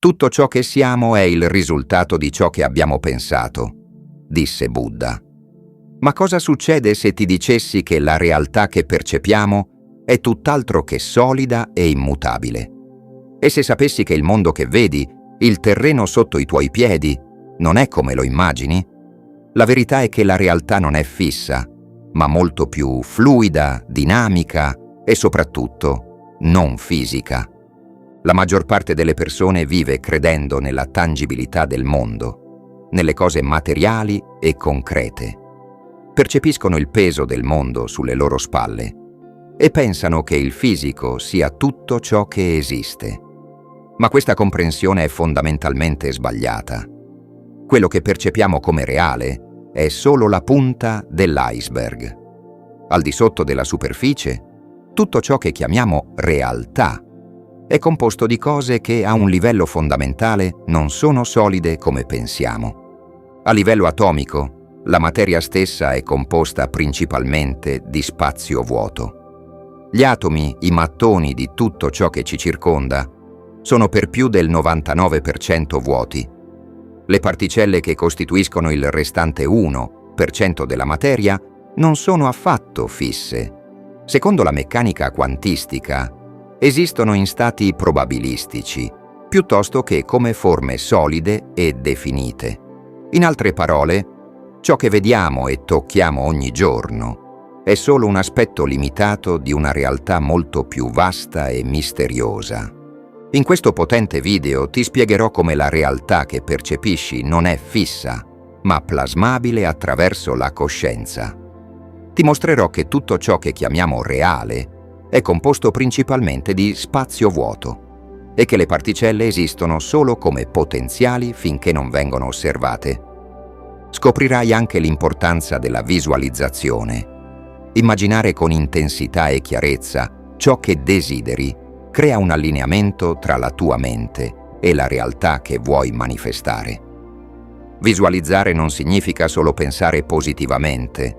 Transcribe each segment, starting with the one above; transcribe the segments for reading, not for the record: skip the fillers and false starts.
Tutto ciò che siamo è il risultato di ciò che abbiamo pensato, disse Buddha. Ma cosa succede se ti dicessi che la realtà che percepiamo è tutt'altro che solida e immutabile? E se sapessi che il mondo che vedi, il terreno sotto i tuoi piedi, non è come lo immagini? La verità è che la realtà non è fissa, ma molto più fluida, dinamica e soprattutto non fisica. La maggior parte delle persone vive credendo nella tangibilità del mondo, nelle cose materiali e concrete. Percepiscono il peso del mondo sulle loro spalle e pensano che il fisico sia tutto ciò che esiste. Ma questa comprensione è fondamentalmente sbagliata. Quello che percepiamo come reale è solo la punta dell'iceberg. Al di sotto della superficie, tutto ciò che chiamiamo realtà è composto di cose che a un livello fondamentale non sono solide come pensiamo. A livello atomico, la materia stessa è composta principalmente di spazio vuoto. Gli atomi, i mattoni di tutto ciò che ci circonda, sono per più del 99% vuoti. Le particelle che costituiscono il restante 1% della materia non sono affatto fisse. Secondo la meccanica quantistica, esistono in stati probabilistici, piuttosto che come forme solide e definite. In altre parole, ciò che vediamo e tocchiamo ogni giorno è solo un aspetto limitato di una realtà molto più vasta e misteriosa. In questo potente video ti spiegherò come la realtà che percepisci non è fissa, ma plasmabile attraverso la coscienza. Ti mostrerò che tutto ciò che chiamiamo reale è composto principalmente di spazio vuoto e che le particelle esistono solo come potenziali finché non vengono osservate. Scoprirai anche l'importanza della visualizzazione. Immaginare con intensità e chiarezza ciò che desideri crea un allineamento tra la tua mente e la realtà che vuoi manifestare. Visualizzare non significa solo pensare positivamente,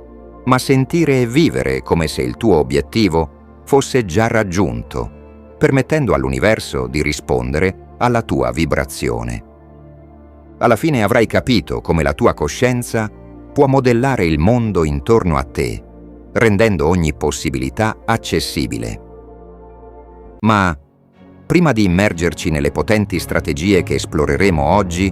ma sentire e vivere come se il tuo obiettivo fosse già raggiunto, permettendo all'universo di rispondere alla tua vibrazione. Alla fine avrai capito come la tua coscienza può modellare il mondo intorno a te, rendendo ogni possibilità accessibile. Ma, prima di immergerci nelle potenti strategie che esploreremo oggi,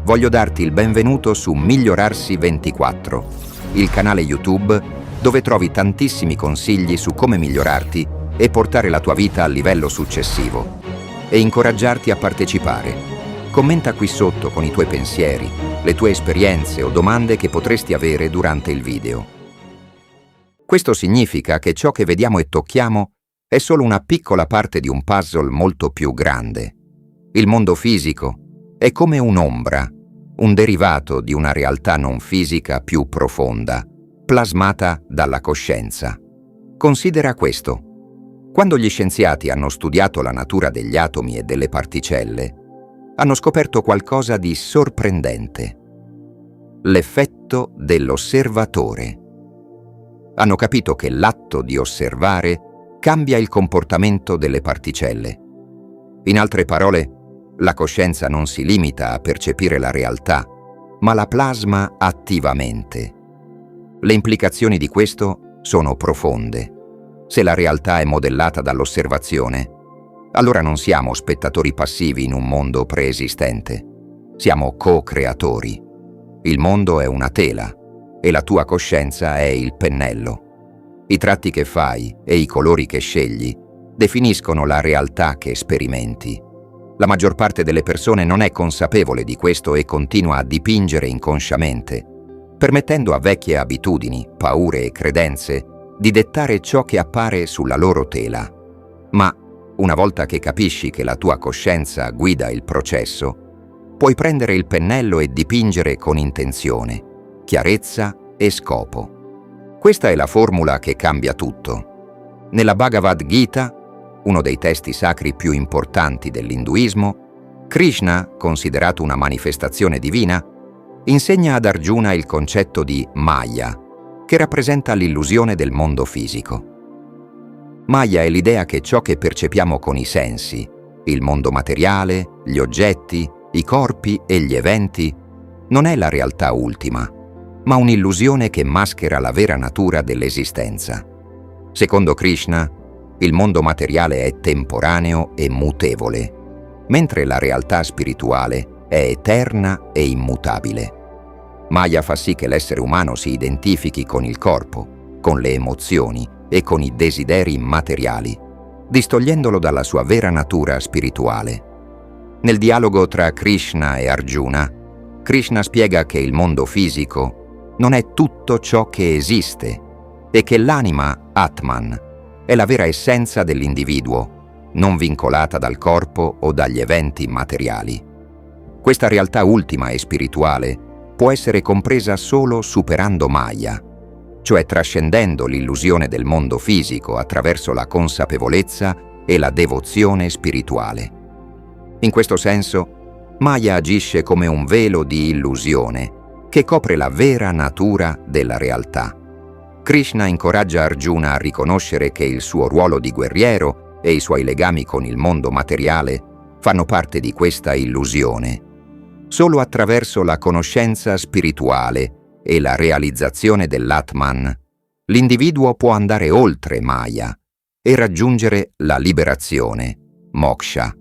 voglio darti il benvenuto su Migliorarsi 24, il canale YouTube dove trovi tantissimi consigli su come migliorarti e portare la tua vita al livello successivo, e incoraggiarti a partecipare. Commenta qui sotto con i tuoi pensieri, le tue esperienze o domande che potresti avere durante il video. Questo significa che ciò che vediamo e tocchiamo è solo una piccola parte di un puzzle molto più grande. Il mondo fisico è come un'ombra, un derivato di una realtà non fisica più profonda, plasmata dalla coscienza. Considera questo. Quando gli scienziati hanno studiato la natura degli atomi e delle particelle, hanno scoperto qualcosa di sorprendente: l'effetto dell'osservatore. Hanno capito che l'atto di osservare cambia il comportamento delle particelle. In altre parole, la coscienza non si limita a percepire la realtà, ma la plasma attivamente. Le implicazioni di questo sono profonde. Se la realtà è modellata dall'osservazione, allora non siamo spettatori passivi in un mondo preesistente. Siamo co-creatori. Il mondo è una tela e la tua coscienza è il pennello. I tratti che fai e i colori che scegli definiscono la realtà che sperimenti. La maggior parte delle persone non è consapevole di questo e continua a dipingere inconsciamente, permettendo a vecchie abitudini, paure e credenze di dettare ciò che appare sulla loro tela. Ma, una volta che capisci che la tua coscienza guida il processo, puoi prendere il pennello e dipingere con intenzione, chiarezza e scopo. Questa è la formula che cambia tutto. Nella Bhagavad Gita, uno dei testi sacri più importanti dell'induismo, Krishna, considerato una manifestazione divina, insegna ad Arjuna il concetto di Maya, che rappresenta l'illusione del mondo fisico. Maya è l'idea che ciò che percepiamo con i sensi il mondo materiale, gli oggetti, i corpi e gli eventi, non è la realtà ultima, ma un'illusione che maschera la vera natura dell'esistenza. Secondo Krishna, il mondo materiale è temporaneo e mutevole, mentre la realtà spirituale è eterna e immutabile. Maya fa sì che l'essere umano si identifichi con il corpo, con le emozioni e con i desideri materiali, distogliendolo dalla sua vera natura spirituale. Nel dialogo tra Krishna e Arjuna, Krishna spiega che il mondo fisico non è tutto ciò che esiste e che l'anima, Atman, è la vera essenza dell'individuo, non vincolata dal corpo o dagli eventi materiali. Questa realtà ultima e spirituale può essere compresa solo superando Maya, cioè trascendendo l'illusione del mondo fisico attraverso la consapevolezza e la devozione spirituale. In questo senso, Maya agisce come un velo di illusione che copre la vera natura della realtà. Krishna incoraggia Arjuna a riconoscere che il suo ruolo di guerriero e i suoi legami con il mondo materiale fanno parte di questa illusione. Solo attraverso la conoscenza spirituale e la realizzazione dell'Atman, l'individuo può andare oltre Maya e raggiungere la liberazione, moksha.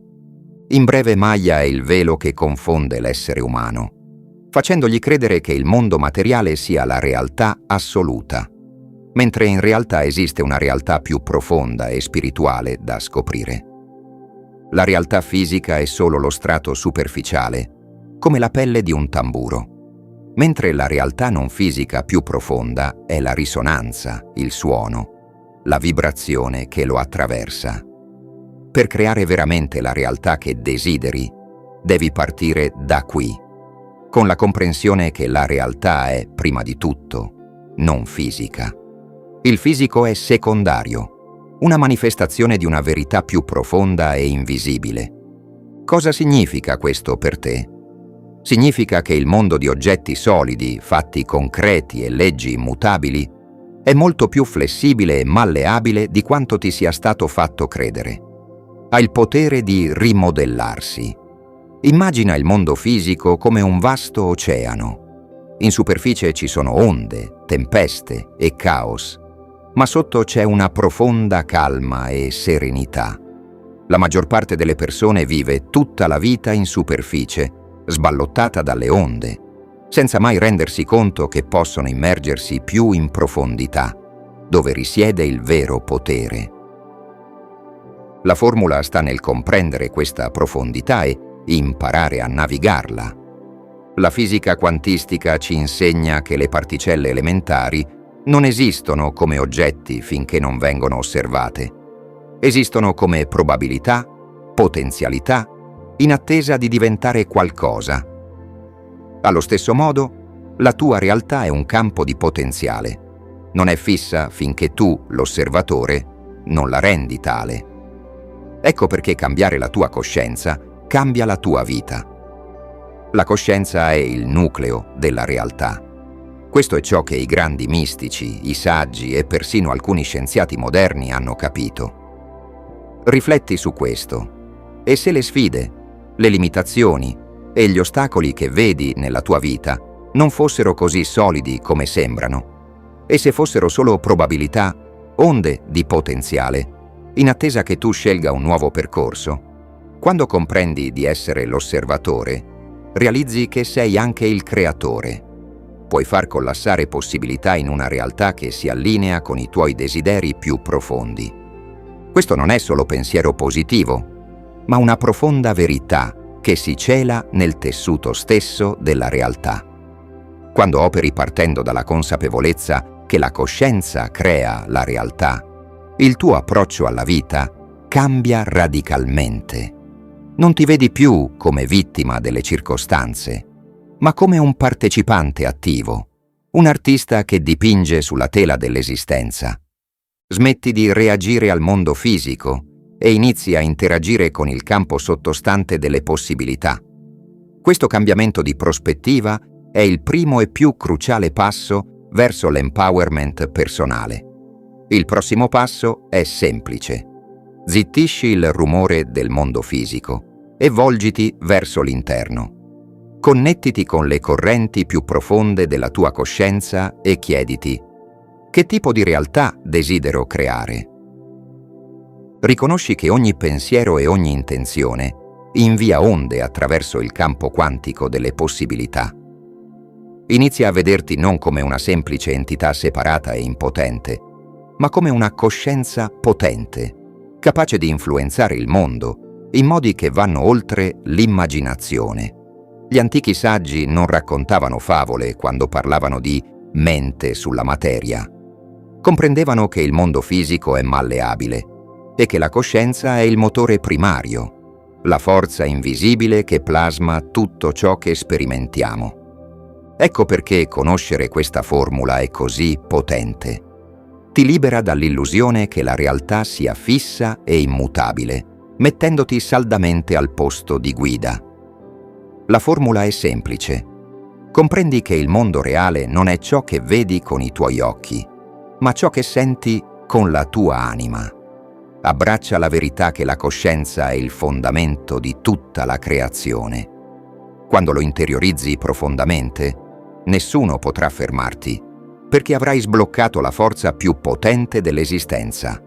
In breve, Maya è il velo che confonde l'essere umano, facendogli credere che il mondo materiale sia la realtà assoluta, mentre in realtà esiste una realtà più profonda e spirituale da scoprire. La realtà fisica è solo lo strato superficiale, come la pelle di un tamburo, mentre la realtà non fisica più profonda è la risonanza, il suono, la vibrazione che lo attraversa. Per creare veramente la realtà che desideri, devi partire da qui, con la comprensione che la realtà è, prima di tutto, non fisica. Il fisico è secondario, una manifestazione di una verità più profonda e invisibile. Cosa significa questo per te? Significa che il mondo di oggetti solidi, fatti concreti e leggi immutabili, è molto più flessibile e malleabile di quanto ti sia stato fatto credere. Ha il potere di rimodellarsi. Immagina il mondo fisico come un vasto oceano. In superficie ci sono onde, tempeste e caos, ma sotto c'è una profonda calma e serenità. La maggior parte delle persone vive tutta la vita in superficie, sballottata dalle onde, senza mai rendersi conto che possono immergersi più in profondità, dove risiede il vero potere. La formula sta nel comprendere questa profondità e imparare a navigarla. La fisica quantistica ci insegna che le particelle elementari non esistono come oggetti finché non vengono osservate. Esistono come probabilità, potenzialità, in attesa di diventare qualcosa. Allo stesso modo, la tua realtà è un campo di potenziale. Non è fissa finché tu, l'osservatore, non la rendi tale. Ecco perché cambiare la tua coscienza cambia la tua vita. La coscienza è il nucleo della realtà. Questo è ciò che i grandi mistici, i saggi e persino alcuni scienziati moderni hanno capito. Rifletti su questo e se le sfide, le limitazioni e gli ostacoli che vedi nella tua vita non fossero così solidi come sembrano, e se fossero solo probabilità, onde di potenziale, in attesa che tu scelga un nuovo percorso, quando comprendi di essere l'osservatore, realizzi che sei anche il creatore. Puoi far collassare possibilità in una realtà che si allinea con i tuoi desideri più profondi. Questo non è solo pensiero positivo, ma una profonda verità che si cela nel tessuto stesso della realtà. Quando operi partendo dalla consapevolezza che la coscienza crea la realtà, il tuo approccio alla vita cambia radicalmente. Non ti vedi più come vittima delle circostanze, ma come un partecipante attivo, un artista che dipinge sulla tela dell'esistenza. Smetti di reagire al mondo fisico e inizi a interagire con il campo sottostante delle possibilità. Questo cambiamento di prospettiva è il primo e più cruciale passo verso l'empowerment personale. Il prossimo passo è semplice. Zittisci il rumore del mondo fisico e volgiti verso l'interno. Connettiti con le correnti più profonde della tua coscienza e chiediti: che tipo di realtà desidero creare? Riconosci che ogni pensiero e ogni intenzione invia onde attraverso il campo quantico delle possibilità. Inizia a vederti non come una semplice entità separata e impotente, ma come una coscienza potente, capace di influenzare il mondo in modi che vanno oltre l'immaginazione. Gli antichi saggi non raccontavano favole quando parlavano di mente sulla materia. Comprendevano che il mondo fisico è malleabile e che la coscienza è il motore primario, la forza invisibile che plasma tutto ciò che sperimentiamo. Ecco perché conoscere questa formula è così potente. Ti libera dall'illusione che la realtà sia fissa e immutabile, mettendoti saldamente al posto di guida. La formula è semplice. Comprendi che il mondo reale non è ciò che vedi con i tuoi occhi, ma ciò che senti con la tua anima. Abbraccia la verità che la coscienza è il fondamento di tutta la creazione. Quando lo interiorizzi profondamente, nessuno potrà fermarti, perché avrai sbloccato la forza più potente dell'esistenza,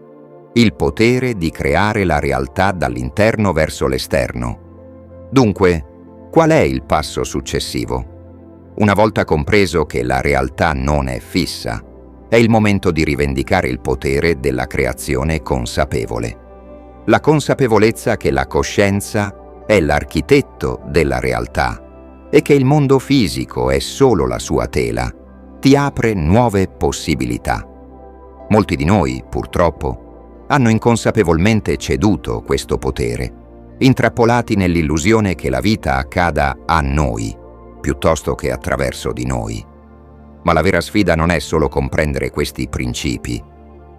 il potere di creare la realtà dall'interno verso l'esterno. Dunque, qual è il passo successivo? Una volta compreso che la realtà non è fissa, è il momento di rivendicare il potere della creazione consapevole. La consapevolezza che la coscienza è l'architetto della realtà e che il mondo fisico è solo la sua tela, ti apre nuove possibilità. Molti di noi, purtroppo, hanno inconsapevolmente ceduto questo potere, intrappolati nell'illusione che la vita accada a noi, piuttosto che attraverso di noi. Ma la vera sfida non è solo comprendere questi principi,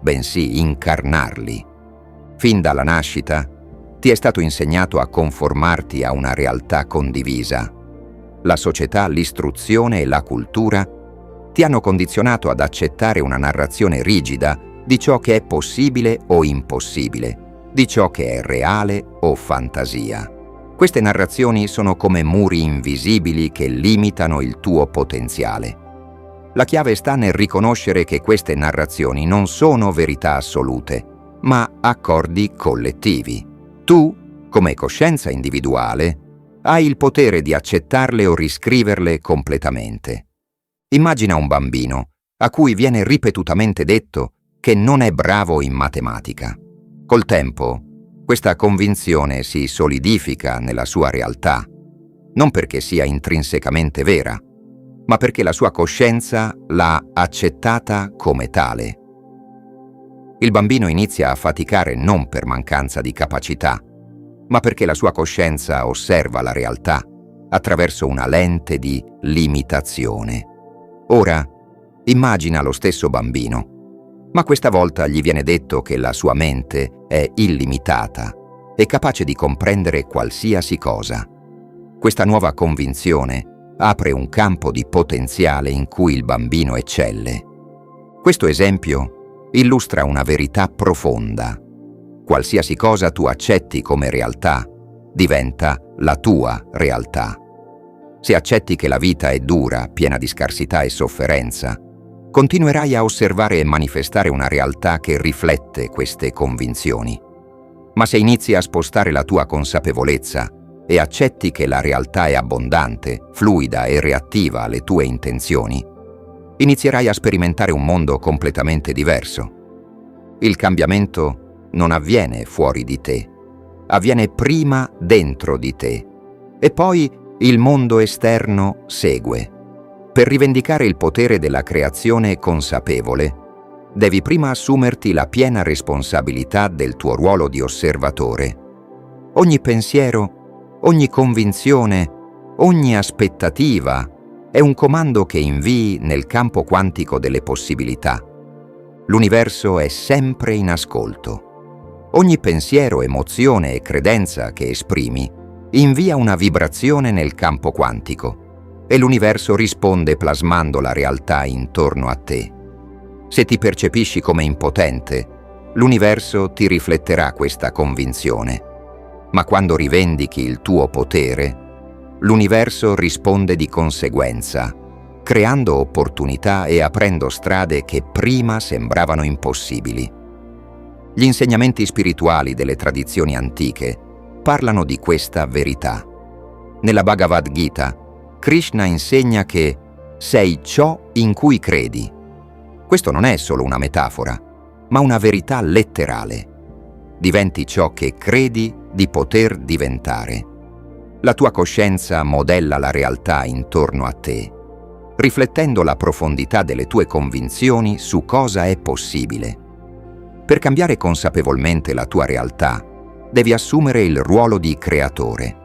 bensì incarnarli. Fin dalla nascita ti è stato insegnato a conformarti a una realtà condivisa. La società, l'istruzione e la cultura ti hanno condizionato ad accettare una narrazione rigida di ciò che è possibile o impossibile, di ciò che è reale o fantasia. Queste narrazioni sono come muri invisibili che limitano il tuo potenziale. La chiave sta nel riconoscere che queste narrazioni non sono verità assolute, ma accordi collettivi. Tu, come coscienza individuale, hai il potere di accettarle o riscriverle completamente. Immagina un bambino a cui viene ripetutamente detto che non è bravo in matematica. Col tempo, questa convinzione si solidifica nella sua realtà, non perché sia intrinsecamente vera, ma perché la sua coscienza l'ha accettata come tale. Il bambino inizia a faticare non per mancanza di capacità, ma perché la sua coscienza osserva la realtà attraverso una lente di limitazione. Ora, immagina lo stesso bambino, ma questa volta gli viene detto che la sua mente è illimitata e capace di comprendere qualsiasi cosa. Questa nuova convinzione apre un campo di potenziale in cui il bambino eccelle. Questo esempio illustra una verità profonda. Qualsiasi cosa tu accetti come realtà diventa la tua realtà. Se accetti che la vita è dura, piena di scarsità e sofferenza, continuerai a osservare e manifestare una realtà che riflette queste convinzioni. Ma se inizi a spostare la tua consapevolezza e accetti che la realtà è abbondante, fluida e reattiva alle tue intenzioni, inizierai a sperimentare un mondo completamente diverso. Il cambiamento non avviene fuori di te, avviene prima dentro di te, e poi il mondo esterno segue. Per rivendicare il potere della creazione consapevole, devi prima assumerti la piena responsabilità del tuo ruolo di osservatore. Ogni pensiero, ogni convinzione, ogni aspettativa è un comando che invii nel campo quantico delle possibilità. L'universo è sempre in ascolto. Ogni pensiero, emozione e credenza che esprimi invia una vibrazione nel campo quantico e l'universo risponde plasmando la realtà intorno a te. Se ti percepisci come impotente, L'universo ti rifletterà questa convinzione, ma quando rivendichi il tuo potere, l'universo risponde di conseguenza, creando opportunità e aprendo strade che prima sembravano impossibili. Gli insegnamenti spirituali delle tradizioni antiche parlano di questa verità. Nella Bhagavad Gita, Krishna insegna che sei ciò in cui credi. Questo non è solo una metafora, ma una verità letterale. Diventi ciò che credi di poter diventare. La tua coscienza modella la realtà intorno a te, riflettendo la profondità delle tue convinzioni su cosa è possibile. Per cambiare consapevolmente la tua realtà, devi assumere il ruolo di creatore.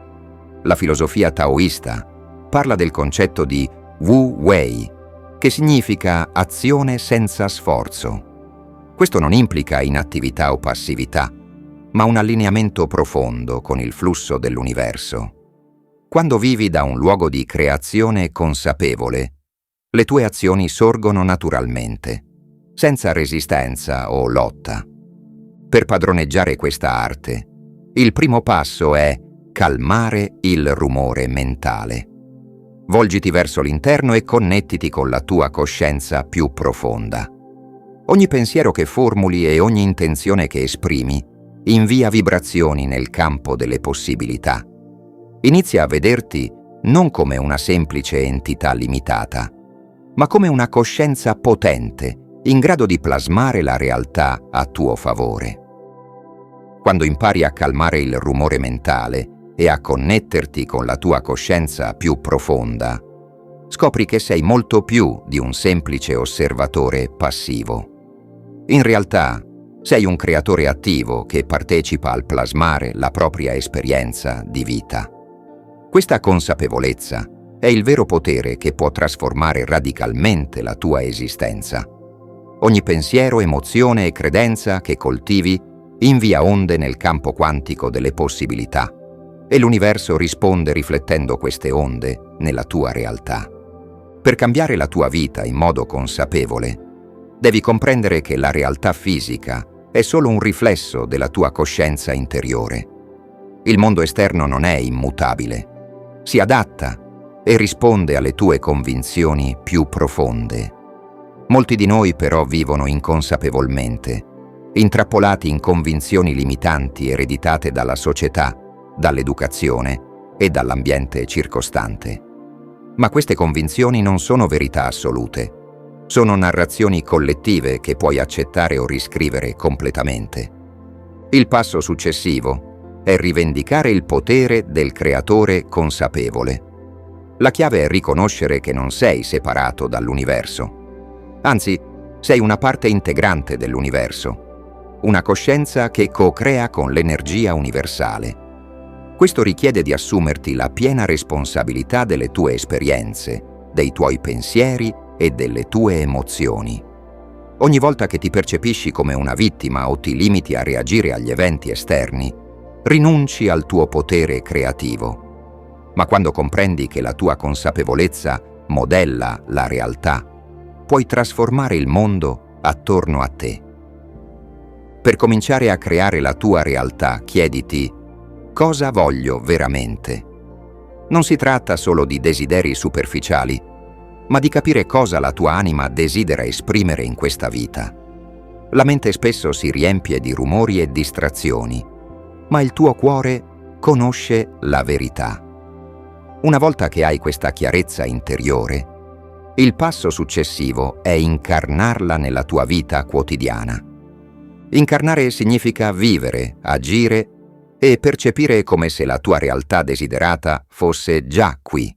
La filosofia taoista parla del concetto di Wu Wei, che significa azione senza sforzo. Questo non implica inattività o passività, ma un allineamento profondo con il flusso dell'universo. Quando vivi da un luogo di creazione consapevole, le tue azioni sorgono naturalmente, senza resistenza o lotta. Per padroneggiare questa arte, il primo passo è calmare il rumore mentale. Volgiti verso l'interno e connettiti con la tua coscienza più profonda. Ogni pensiero che formuli e ogni intenzione che esprimi invia vibrazioni nel campo delle possibilità. Inizia a vederti non come una semplice entità limitata, ma come una coscienza potente, in grado di plasmare la realtà a tuo favore. Quando impari a calmare il rumore mentale e a connetterti con la tua coscienza più profonda, scopri che sei molto più di un semplice osservatore passivo. In realtà, sei un creatore attivo che partecipa al plasmare la propria esperienza di vita. Questa consapevolezza è il vero potere che può trasformare radicalmente la tua esistenza. Ogni pensiero, emozione e credenza che coltivi invia onde nel campo quantico delle possibilità e l'universo risponde riflettendo queste onde nella tua realtà. Per cambiare la tua vita in modo consapevole, devi comprendere che la realtà fisica è solo un riflesso della tua coscienza interiore. Il mondo esterno non è immutabile, si adatta e risponde alle tue convinzioni più profonde. Molti di noi però vivono inconsapevolmente, intrappolati in convinzioni limitanti ereditate dalla società, dall'educazione e dall'ambiente circostante. Ma queste convinzioni non sono verità assolute. Sono narrazioni collettive che puoi accettare o riscrivere completamente. Il passo successivo è rivendicare il potere del creatore consapevole. La chiave è riconoscere che non sei separato dall'universo. Anzi, sei una parte integrante dell'universo, una coscienza che co-crea con l'energia universale. Questo richiede di assumerti la piena responsabilità delle tue esperienze, dei tuoi pensieri e delle tue emozioni. Ogni volta che ti percepisci come una vittima o ti limiti a reagire agli eventi esterni, rinunci al tuo potere creativo. Ma quando comprendi che la tua consapevolezza modella la realtà, puoi trasformare il mondo attorno a te. Per cominciare a creare la tua realtà, chiediti: cosa voglio veramente? Non si tratta solo di desideri superficiali, ma di capire cosa la tua anima desidera esprimere in questa vita. La mente spesso si riempie di rumori e distrazioni, ma il tuo cuore conosce la verità. Una volta che hai questa chiarezza interiore, il passo successivo è incarnarla nella tua vita quotidiana. Incarnare significa vivere, agire e percepire come se la tua realtà desiderata fosse già qui.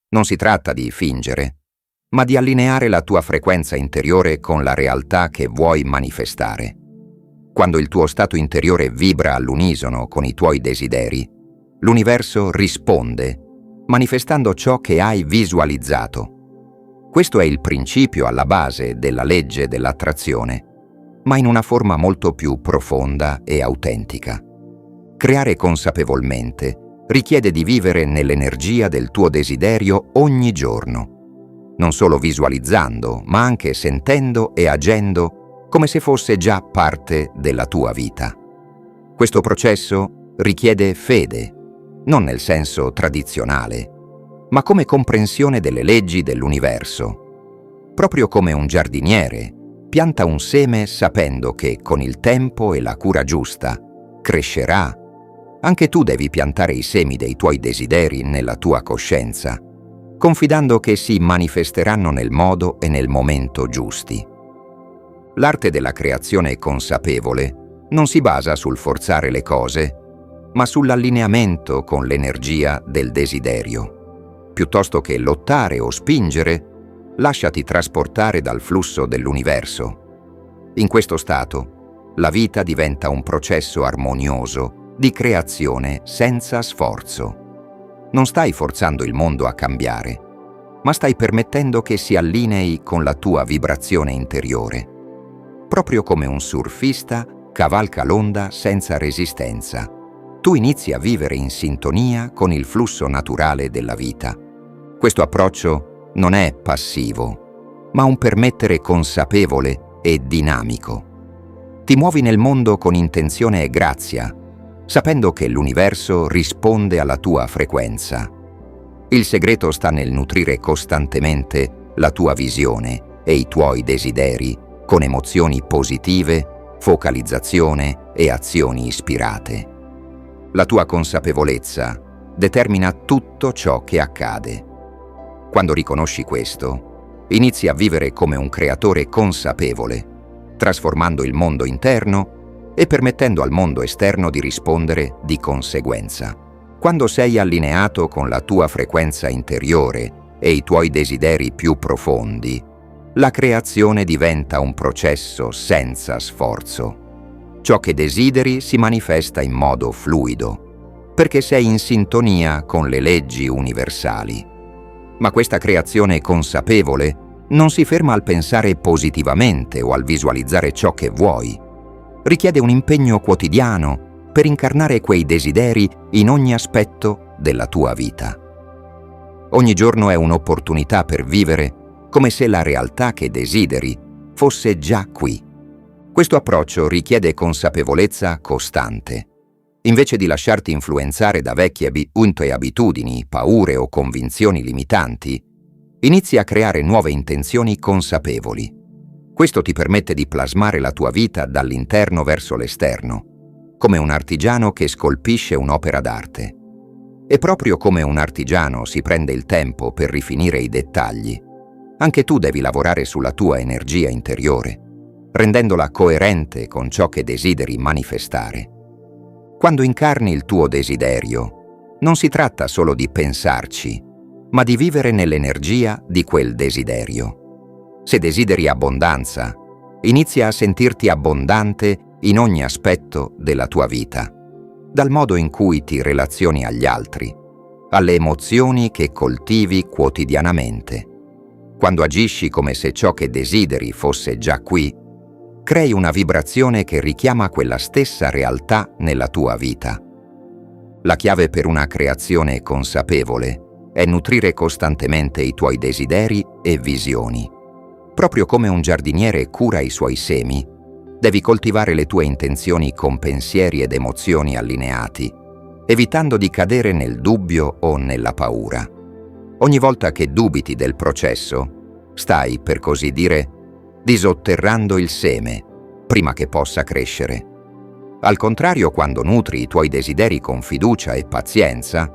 Non si tratta di fingere, ma di allineare la tua frequenza interiore con la realtà che vuoi manifestare. Quando il tuo stato interiore vibra all'unisono con i tuoi desideri, l'universo risponde, manifestando ciò che hai visualizzato. Questo è il principio alla base della legge dell'attrazione, ma in una forma molto più profonda e autentica. Creare consapevolmente richiede di vivere nell'energia del tuo desiderio ogni giorno, non solo visualizzando, ma anche sentendo e agendo come se fosse già parte della tua vita. Questo processo richiede fede, non nel senso tradizionale, ma come comprensione delle leggi dell'universo. Proprio come un giardiniere pianta un seme sapendo che con il tempo e la cura giusta crescerà, anche tu devi piantare i semi dei tuoi desideri nella tua coscienza, confidando che si manifesteranno nel modo e nel momento giusti. L'arte della creazione consapevole non si basa sul forzare le cose, ma sull'allineamento con l'energia del desiderio. Piuttosto che lottare o spingere, lasciati trasportare dal flusso dell'universo. In questo stato, la vita diventa un processo armonioso di creazione senza sforzo. Non stai forzando il mondo a cambiare, ma stai permettendo che si allinei con la tua vibrazione interiore. Proprio come un surfista cavalca l'onda senza resistenza, tu inizi a vivere in sintonia con il flusso naturale della vita. Questo approccio non è passivo, ma un permettere consapevole e dinamico. Ti muovi nel mondo con intenzione e grazia, sapendo che l'universo risponde alla tua frequenza. Il segreto sta nel nutrire costantemente la tua visione e i tuoi desideri con emozioni positive, focalizzazione e azioni ispirate. La tua consapevolezza determina tutto ciò che accade. Quando riconosci questo, inizi a vivere come un creatore consapevole, trasformando il mondo interno e permettendo al mondo esterno di rispondere di conseguenza. Quando sei allineato con la tua frequenza interiore e i tuoi desideri più profondi, la creazione diventa un processo senza sforzo. Ciò che desideri si manifesta in modo fluido, perché sei in sintonia con le leggi universali. Ma questa creazione consapevole non si ferma al pensare positivamente o al visualizzare ciò che vuoi. Richiede un impegno quotidiano per incarnare quei desideri in ogni aspetto della tua vita. Ogni giorno è un'opportunità per vivere come se la realtà che desideri fosse già qui. Questo approccio richiede consapevolezza costante. Invece di lasciarti influenzare da vecchie abitudini, paure o convinzioni limitanti, inizi a creare nuove intenzioni consapevoli. Questo ti permette di plasmare la tua vita dall'interno verso l'esterno, come un artigiano che scolpisce un'opera d'arte. E proprio come un artigiano si prende il tempo per rifinire i dettagli, anche tu devi lavorare sulla tua energia interiore, rendendola coerente con ciò che desideri manifestare. Quando incarni il tuo desiderio, non si tratta solo di pensarci, ma di vivere nell'energia di quel desiderio. Se desideri abbondanza, inizia a sentirti abbondante in ogni aspetto della tua vita, dal modo in cui ti relazioni agli altri, alle emozioni che coltivi quotidianamente. Quando agisci come se ciò che desideri fosse già qui, crei una vibrazione che richiama quella stessa realtà nella tua vita. La chiave per una creazione consapevole è nutrire costantemente i tuoi desideri e visioni. Proprio come un giardiniere cura i suoi semi, devi coltivare le tue intenzioni con pensieri ed emozioni allineati, evitando di cadere nel dubbio o nella paura. Ogni volta che dubiti del processo, stai, per così dire, disotterrando il seme prima che possa crescere. Al contrario, quando nutri i tuoi desideri con fiducia e pazienza,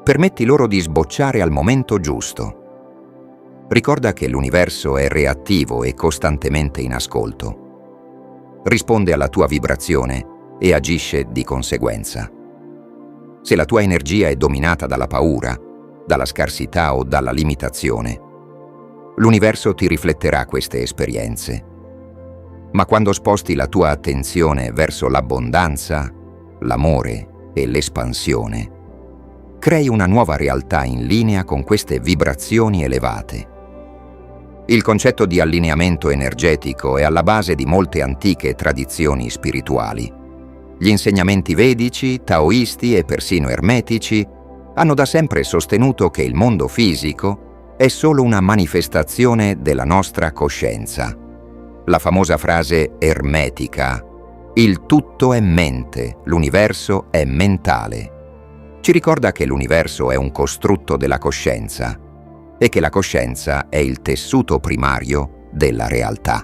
permetti loro di sbocciare al momento giusto. Ricorda che l'universo è reattivo e costantemente in ascolto. Risponde alla tua vibrazione e agisce di conseguenza. Se la tua energia è dominata dalla paura, dalla scarsità o dalla limitazione, l'universo ti rifletterà queste esperienze. Ma quando sposti la tua attenzione verso l'abbondanza, l'amore e l'espansione, crei una nuova realtà in linea con queste vibrazioni elevate. Il concetto di allineamento energetico è alla base di molte antiche tradizioni spirituali. Gli insegnamenti vedici, taoisti e persino ermetici hanno da sempre sostenuto che il mondo fisico è solo una manifestazione della nostra coscienza. La famosa frase ermetica: il tutto è mente, l'universo è mentale, ci ricorda che l'universo è un costrutto della coscienza e che la coscienza è il tessuto primario della realtà.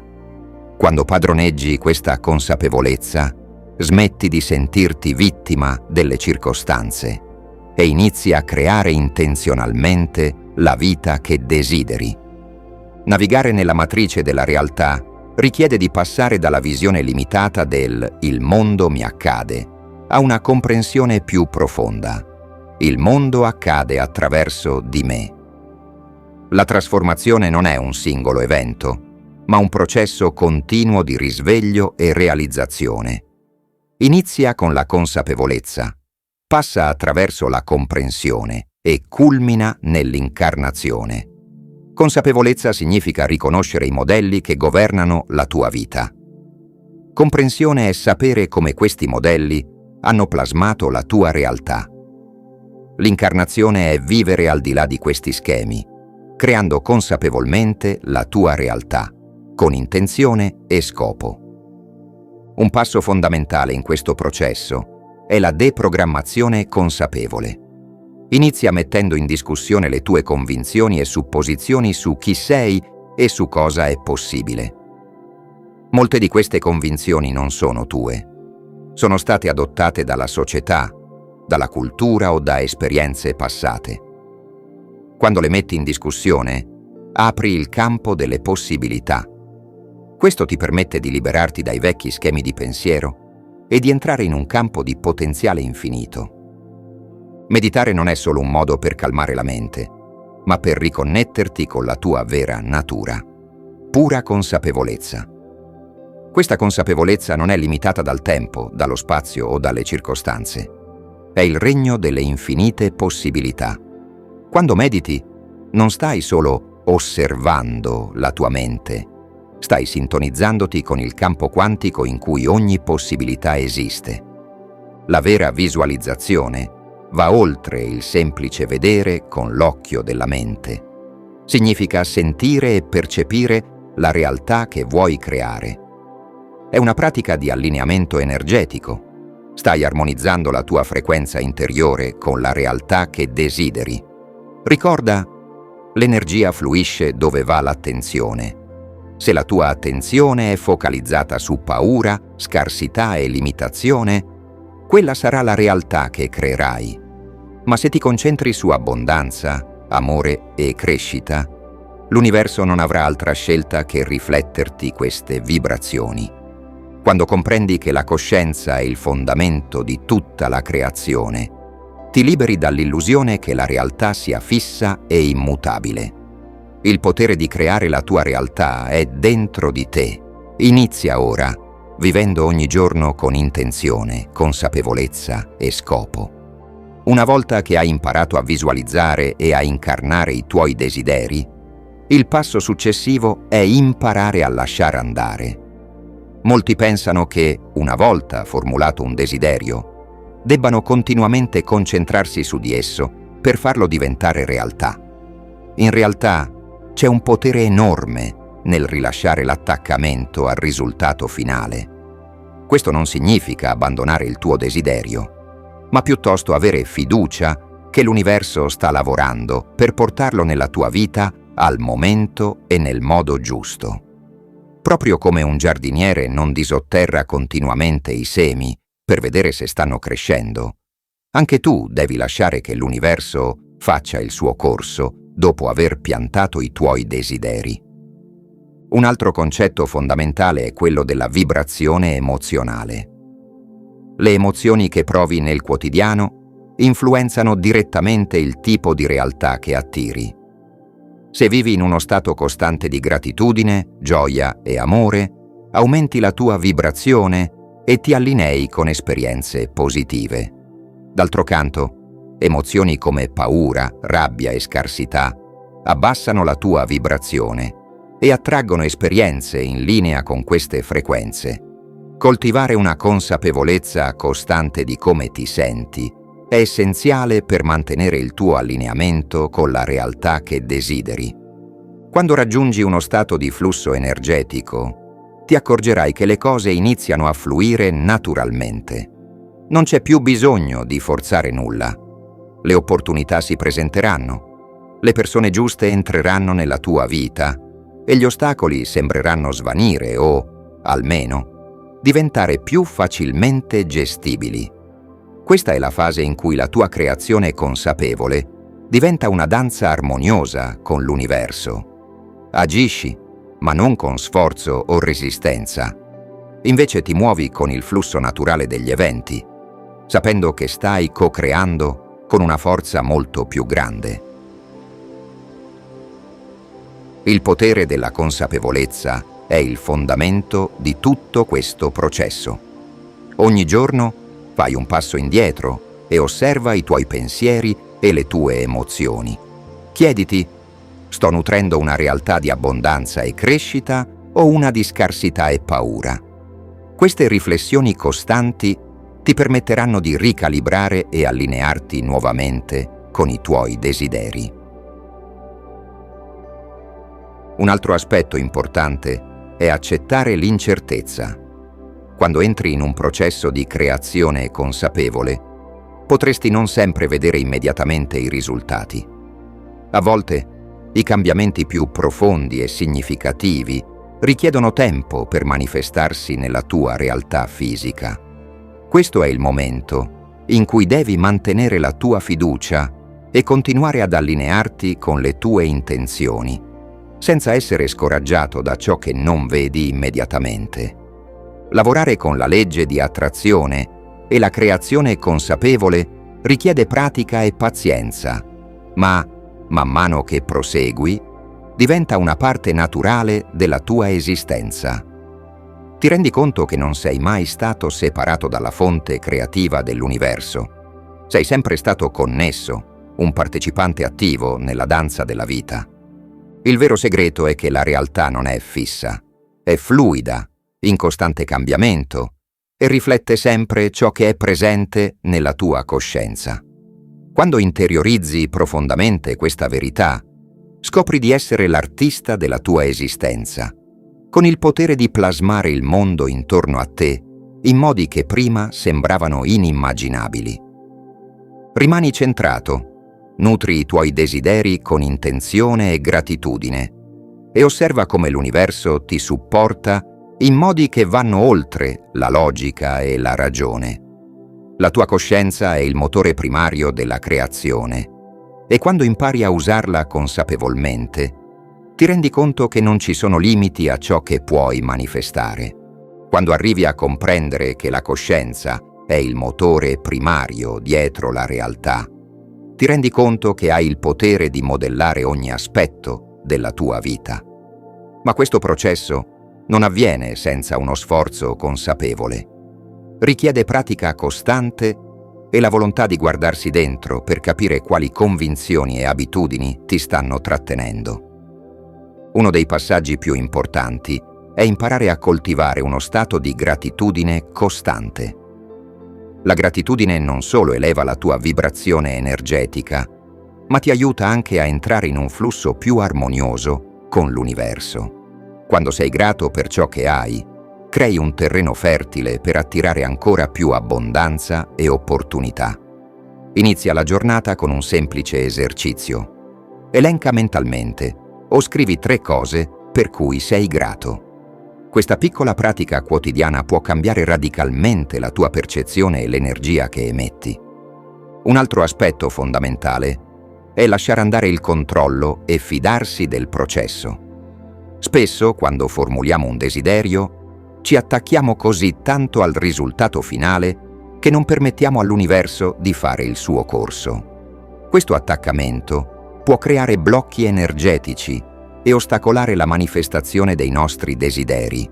Quando padroneggi questa consapevolezza, smetti di sentirti vittima delle circostanze e inizi a creare intenzionalmente la vita che desideri. Navigare nella matrice della realtà richiede di passare dalla visione limitata del «il mondo mi accade» a una comprensione più profonda. Il mondo accade attraverso di me. La trasformazione non è un singolo evento, ma un processo continuo di risveglio e realizzazione. Inizia con la consapevolezza, passa attraverso la comprensione e culmina nell'incarnazione. Consapevolezza significa riconoscere i modelli che governano la tua vita. Comprensione è sapere come questi modelli hanno plasmato la tua realtà. L'incarnazione è vivere al di là di questi schemi, creando consapevolmente la tua realtà, con intenzione e scopo. Un passo fondamentale in questo processo è la deprogrammazione consapevole. Inizia mettendo in discussione le tue convinzioni e supposizioni su chi sei e su cosa è possibile. Molte di queste convinzioni non sono tue. Sono state adottate dalla società, dalla cultura o da esperienze passate. Quando le metti in discussione, apri il campo delle possibilità. Questo ti permette di liberarti dai vecchi schemi di pensiero e di entrare in un campo di potenziale infinito. Meditare non è solo un modo per calmare la mente, ma per riconnetterti con la tua vera natura. Pura consapevolezza. Questa consapevolezza non è limitata dal tempo, dallo spazio o dalle circostanze. È il regno delle infinite possibilità. Quando mediti, non stai solo osservando la tua mente, stai sintonizzandoti con il campo quantico in cui ogni possibilità esiste. La vera visualizzazione va oltre il semplice vedere con l'occhio della mente. Significa sentire e percepire la realtà che vuoi creare. È una pratica di allineamento energetico. Stai armonizzando la tua frequenza interiore con la realtà che desideri. Ricorda, l'energia fluisce dove va l'attenzione. Se la tua attenzione è focalizzata su paura, scarsità e limitazione, quella sarà la realtà che creerai. Ma se ti concentri su abbondanza, amore e crescita, l'universo non avrà altra scelta che rifletterti queste vibrazioni. Quando comprendi che la coscienza è il fondamento di tutta la creazione, ti liberi dall'illusione che la realtà sia fissa e immutabile. Il potere di creare la tua realtà è dentro di te. Inizia ora, vivendo ogni giorno con intenzione, consapevolezza e scopo. Una volta che hai imparato a visualizzare e a incarnare i tuoi desideri, il passo successivo è imparare a lasciare andare. Molti pensano che, una volta formulato un desiderio, debbano continuamente concentrarsi su di esso per farlo diventare realtà. In realtà, c'è un potere enorme nel rilasciare l'attaccamento al risultato finale. Questo non significa abbandonare il tuo desiderio, ma piuttosto avere fiducia che l'universo sta lavorando per portarlo nella tua vita al momento e nel modo giusto. Proprio come un giardiniere non disotterra continuamente i semi per vedere se stanno crescendo, anche tu devi lasciare che l'universo faccia il suo corso dopo aver piantato i tuoi desideri. Un altro concetto fondamentale è quello della vibrazione emozionale. Le emozioni che provi nel quotidiano influenzano direttamente il tipo di realtà che attiri. Se vivi in uno stato costante di gratitudine, gioia e amore, aumenti la tua vibrazione e ti allinei con esperienze positive. D'altro canto, emozioni come paura, rabbia e scarsità abbassano la tua vibrazione e attraggono esperienze in linea con queste frequenze. Coltivare una consapevolezza costante di come ti senti è essenziale per mantenere il tuo allineamento con la realtà che desideri. Quando raggiungi uno stato di flusso energetico, ti accorgerai che le cose iniziano a fluire naturalmente. Non c'è più bisogno di forzare nulla. Le opportunità si presenteranno, le persone giuste entreranno nella tua vita e gli ostacoli sembreranno svanire o, almeno, diventare più facilmente gestibili. Questa è la fase in cui la tua creazione consapevole diventa una danza armoniosa con l'universo. Agisci, ma non con sforzo o resistenza. Invece ti muovi con il flusso naturale degli eventi, sapendo che stai co-creando con una forza molto più grande. Il potere della consapevolezza è il fondamento di tutto questo processo. Ogni giorno fai un passo indietro e osserva i tuoi pensieri e le tue emozioni. Chiediti: sto nutrendo una realtà di abbondanza e crescita o una di scarsità e paura? Queste riflessioni costanti ti permetteranno di ricalibrare e allinearti nuovamente con i tuoi desideri. Un altro aspetto importante è accettare l'incertezza. Quando entri in un processo di creazione consapevole, potresti non sempre vedere immediatamente i risultati. A volte, i cambiamenti più profondi e significativi richiedono tempo per manifestarsi nella tua realtà fisica. Questo è il momento in cui devi mantenere la tua fiducia e continuare ad allinearti con le tue intenzioni, senza essere scoraggiato da ciò che non vedi immediatamente. Lavorare con la legge di attrazione e la creazione consapevole richiede pratica e pazienza, ma man mano che prosegui, diventa una parte naturale della tua esistenza. Ti rendi conto che non sei mai stato separato dalla fonte creativa dell'universo. Sei sempre stato connesso, un partecipante attivo nella danza della vita. Il vero segreto è che la realtà non è fissa, è fluida, in costante cambiamento e riflette sempre ciò che è presente nella tua coscienza. Quando interiorizzi profondamente questa verità, scopri di essere l'artista della tua esistenza, con il potere di plasmare il mondo intorno a te in modi che prima sembravano inimmaginabili. Rimani centrato, nutri i tuoi desideri con intenzione e gratitudine e osserva come l'universo ti supporta in modi che vanno oltre la logica e la ragione. La tua coscienza è il motore primario della creazione e quando impari a usarla consapevolmente, ti rendi conto che non ci sono limiti a ciò che puoi manifestare. Quando arrivi a comprendere che la coscienza è il motore primario dietro la realtà, ti rendi conto che hai il potere di modellare ogni aspetto della tua vita. Ma questo processo non avviene senza uno sforzo consapevole. Richiede pratica costante e la volontà di guardarsi dentro per capire quali convinzioni e abitudini ti stanno trattenendo. Uno dei passaggi più importanti è imparare a coltivare uno stato di gratitudine costante. La gratitudine non solo eleva la tua vibrazione energetica, ma ti aiuta anche a entrare in un flusso più armonioso con l'universo. Quando sei grato per ciò che hai, crei un terreno fertile per attirare ancora più abbondanza e opportunità. Inizia la giornata con un semplice esercizio. Elenca mentalmente o scrivi 3 cose per cui sei grato. Questa piccola pratica quotidiana può cambiare radicalmente la tua percezione e l'energia che emetti. Un altro aspetto fondamentale è lasciare andare il controllo e fidarsi del processo. Spesso, quando formuliamo un desiderio, ci attacchiamo così tanto al risultato finale che non permettiamo all'universo di fare il suo corso. Questo attaccamento può creare blocchi energetici e ostacolare la manifestazione dei nostri desideri.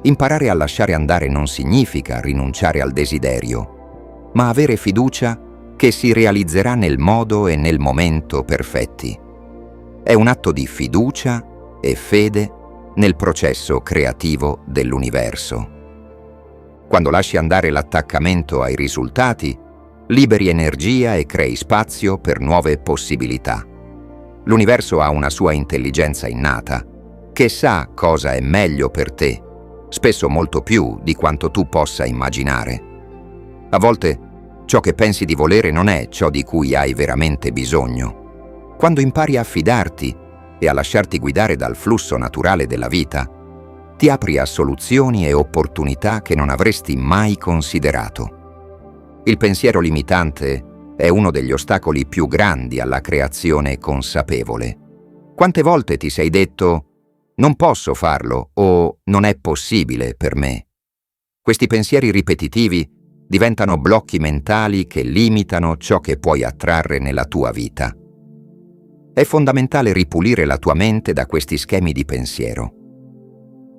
Imparare a lasciare andare non significa rinunciare al desiderio, ma avere fiducia che si realizzerà nel modo e nel momento perfetti. È un atto di fiducia e fede nel processo creativo dell'universo. Quando lasci andare l'attaccamento ai risultati, liberi energia e crei spazio per nuove possibilità. L'universo ha una sua intelligenza innata, che sa cosa è meglio per te, spesso molto più di quanto tu possa immaginare. A volte ciò che pensi di volere non è ciò di cui hai veramente bisogno. Quando impari a fidarti e a lasciarti guidare dal flusso naturale della vita, ti apri a soluzioni e opportunità che non avresti mai considerato. Il pensiero limitante è uno degli ostacoli più grandi alla creazione consapevole. Quante volte ti sei detto «non posso farlo» o «non è possibile per me»? Questi pensieri ripetitivi diventano blocchi mentali che limitano ciò che puoi attrarre nella tua vita. È fondamentale ripulire la tua mente da questi schemi di pensiero.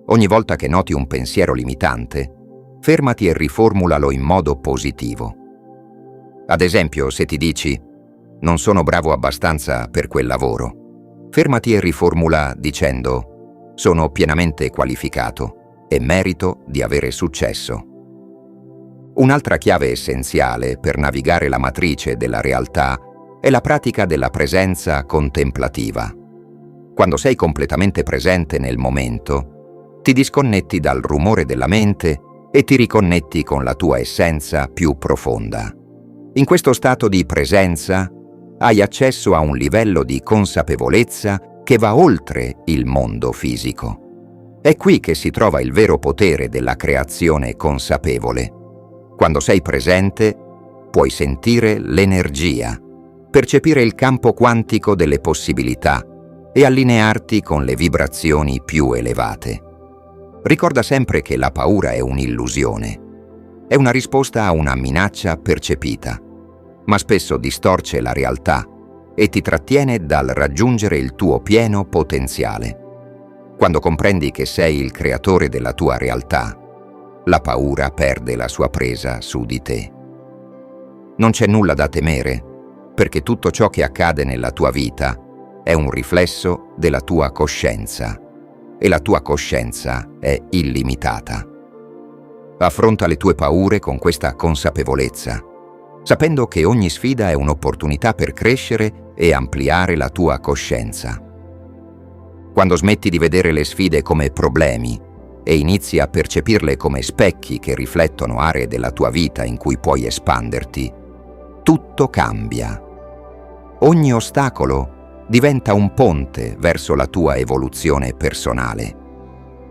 Ogni volta che noti un pensiero limitante, fermati e riformulalo in modo positivo. Ad esempio, se ti dici «non sono bravo abbastanza per quel lavoro», fermati e riformula dicendo «sono pienamente qualificato e merito di avere successo». Un'altra chiave essenziale per navigare la matrice della realtà è la pratica della presenza contemplativa. Quando sei completamente presente nel momento, ti disconnetti dal rumore della mente e ti riconnetti con la tua essenza più profonda. In questo stato di presenza hai accesso a un livello di consapevolezza che va oltre il mondo fisico. È qui che si trova il vero potere della creazione consapevole. Quando sei presente, puoi sentire l'energia, percepire il campo quantico delle possibilità e allinearti con le vibrazioni più elevate. Ricorda sempre che la paura è un'illusione. È una risposta a una minaccia percepita, ma spesso distorce la realtà e ti trattiene dal raggiungere il tuo pieno potenziale. Quando comprendi che sei il creatore della tua realtà, la paura perde la sua presa su di te. Non c'è nulla da temere, perché tutto ciò che accade nella tua vita è un riflesso della tua coscienza, e la tua coscienza è illimitata. Affronta le tue paure con questa consapevolezza, sapendo che ogni sfida è un'opportunità per crescere e ampliare la tua coscienza. Quando smetti di vedere le sfide come problemi e inizi a percepirle come specchi che riflettono aree della tua vita in cui puoi espanderti, tutto cambia. Ogni ostacolo diventa un ponte verso la tua evoluzione personale.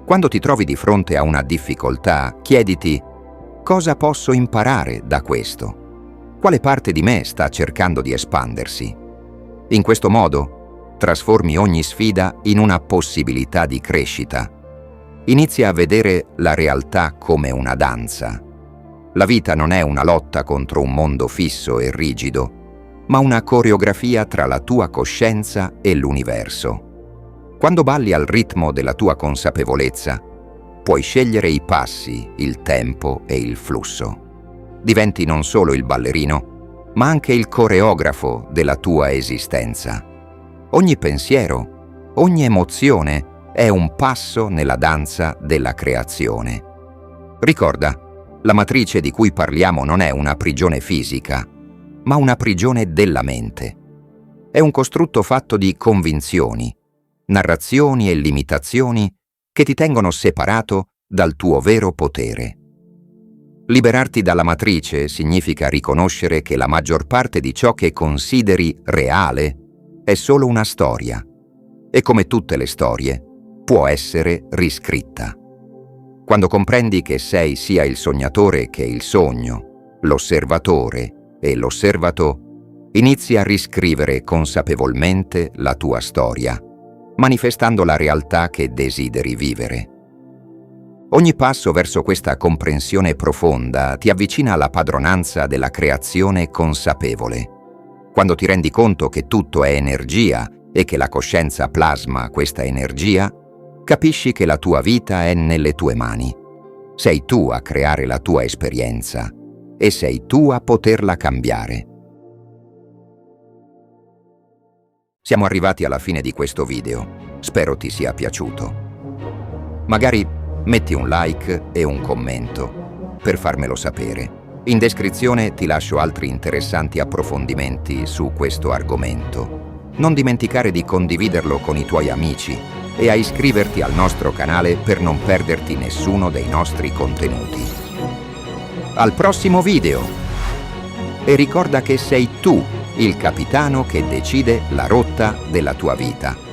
Quando ti trovi di fronte a una difficoltà, chiediti: cosa posso imparare da questo? Quale parte di me sta cercando di espandersi? In questo modo, trasformi ogni sfida in una possibilità di crescita. Inizia a vedere la realtà come una danza. La vita non è una lotta contro un mondo fisso e rigido, ma una coreografia tra la tua coscienza e l'universo. Quando balli al ritmo della tua consapevolezza, puoi scegliere i passi, il tempo e il flusso. Diventi non solo il ballerino, ma anche il coreografo della tua esistenza. Ogni pensiero, ogni emozione è un passo nella danza della creazione. Ricorda, la matrice di cui parliamo non è una prigione fisica, ma una prigione della mente. È un costrutto fatto di convinzioni, narrazioni e limitazioni che ti tengono separato dal tuo vero potere. Liberarti dalla matrice significa riconoscere che la maggior parte di ciò che consideri reale è solo una storia, e come tutte le storie, può essere riscritta. Quando comprendi che sei sia il sognatore che il sogno, l'osservatore e l'osservato, inizi a riscrivere consapevolmente la tua storia, manifestando la realtà che desideri vivere. Ogni passo verso questa comprensione profonda ti avvicina alla padronanza della creazione consapevole. Quando ti rendi conto che tutto è energia e che la coscienza plasma questa energia, capisci che la tua vita è nelle tue mani. Sei tu a creare la tua esperienza e sei tu a poterla cambiare. Siamo arrivati alla fine di questo video. Spero ti sia piaciuto. Magari metti un like e un commento per farmelo sapere. In descrizione ti lascio altri interessanti approfondimenti su questo argomento. Non dimenticare di condividerlo con i tuoi amici e a iscriverti al nostro canale per non perderti nessuno dei nostri contenuti. Al prossimo video! E ricorda che sei tu il capitano che decide la rotta della tua vita.